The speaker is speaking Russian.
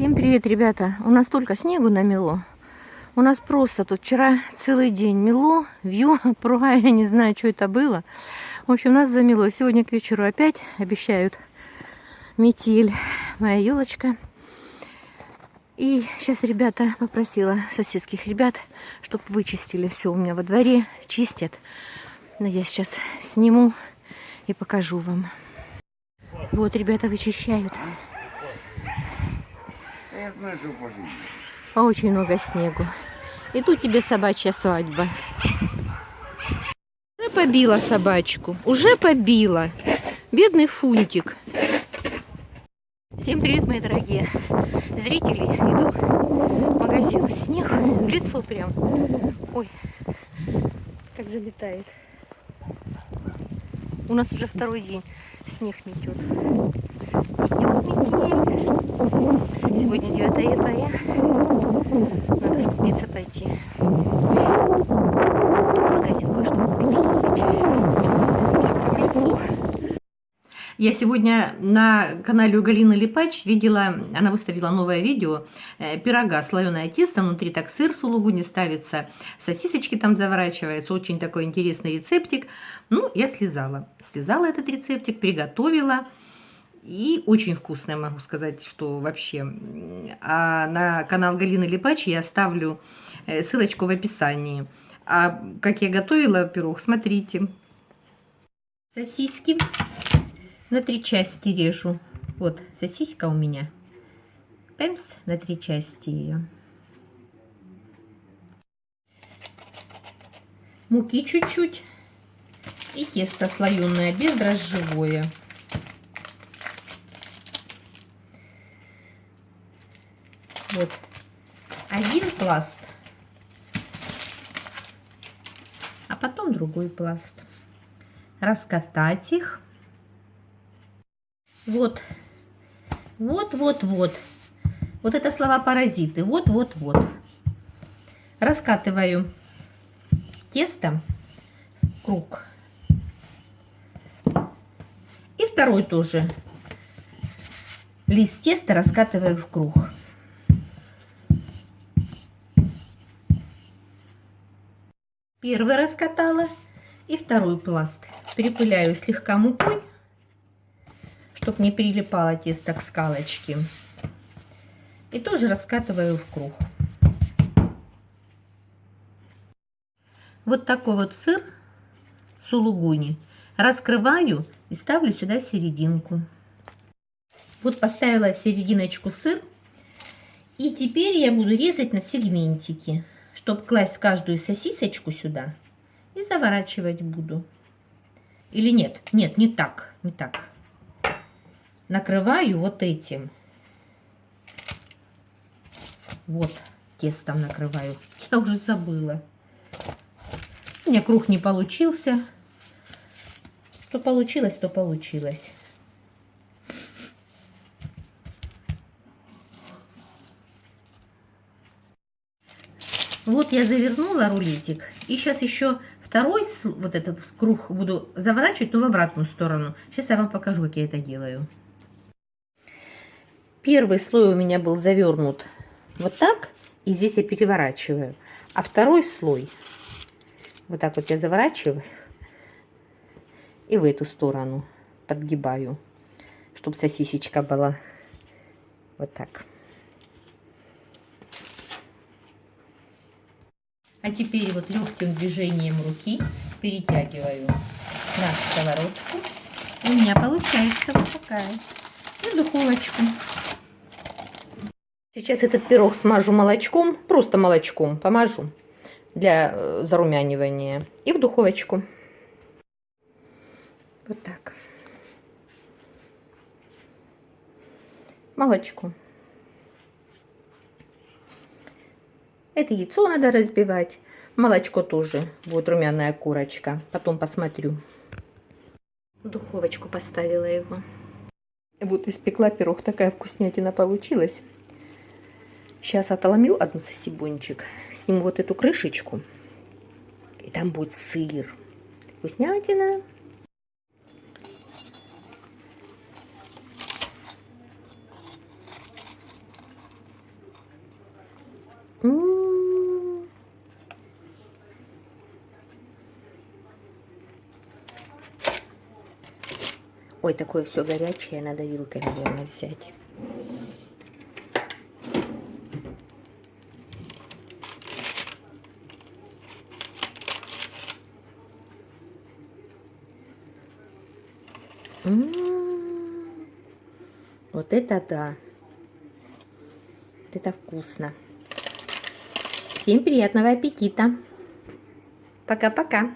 Всем привет, ребята! У нас только снегу намело. У нас просто тут вчера целый день мело, вью, пруга, я не знаю, что это было. В общем, нас замело. Сегодня к вечеру опять обещают метель. Моя елочка. И сейчас ребята попросила соседских ребят, чтобы вычистили все у меня во дворе. Чистят. Но я сейчас сниму и покажу вам. Вот, ребята вычищают. Я знаю, что пожить. Очень много снегу. И тут тебе собачья свадьба. Уже побила собачку. Уже побила. Бедный Фунтик. Всем привет, мои дорогие зрители. Иду в магазин. Снег в лицо прям. Ой, как залетает. У нас уже второй день снег метет. Идет метель. Сегодня 9 января. Надо скупиться пойти. В магазин кое-что купить. Все по лицу. Я сегодня на канале у Галины Липач видела, она выставила новое видео пирога, слоеное тесто, внутри так сыр сулугуни ставится, сосисочки там заворачиваются, очень такой интересный рецептик. Ну, я слезала этот рецептик, приготовила. И очень вкусное, могу сказать, что вообще. А на канал Галины Липач я оставлю ссылочку в описании. А как я готовила пирог, смотрите. Сосиски на 3 части режу. Вот сосиска у меня. Пэмс, на 3 части ее. Муки чуть-чуть. И тесто слоеное, бездрожжевое. Вот один пласт, а потом другой пласт. Раскатать их. Вот. Вот это слова-паразиты. Вот. Раскатываю тесто в круг. И второй тоже лист теста раскатываю в круг. Первый раскатала и второй пласт. Припыляю слегка мукой, чтобы не прилипало тесто к скалочке. И тоже раскатываю в круг. Вот такой вот сыр сулугуни раскрываю и ставлю сюда серединку. Вот поставила в серединочку сыр. И теперь я буду резать на сегментики, чтобы класть каждую сосисочку сюда и заворачивать буду. Или нет, не так. Накрываю вот этим. Вот тестом накрываю. Я уже забыла. У меня круг не получился. Что получилось, то получилось. Вот я завернула рулетик. И сейчас еще второй вот этот круг буду заворачивать, но в обратную сторону. Сейчас я вам покажу, как я это делаю. Первый слой у меня был завернут вот так. И здесь я переворачиваю. А второй слой вот так вот я заворачиваю. И в эту сторону подгибаю, чтобы сосисечка была вот так. А теперь вот легким движением руки перетягиваю на сковородку. У меня получается вот такая. И в духовочку. Сейчас этот пирог смажу молочком, просто молочком помажу для зарумянивания. И в духовочку. Вот так. Молочко. Это яйцо надо разбивать. Молочко тоже. Вот румяная курочка. Потом посмотрю. В духовочку поставила его. Вот испекла пирог. Такая вкуснятина получилась. Сейчас отломлю одну сосибончик. Сниму вот эту крышечку. И там будет сыр. Вкуснятина. Ой, такое все горячее, надо вилкой, наверное, взять. Вот это да. Вот это вкусно. Всем приятного аппетита. Пока-пока.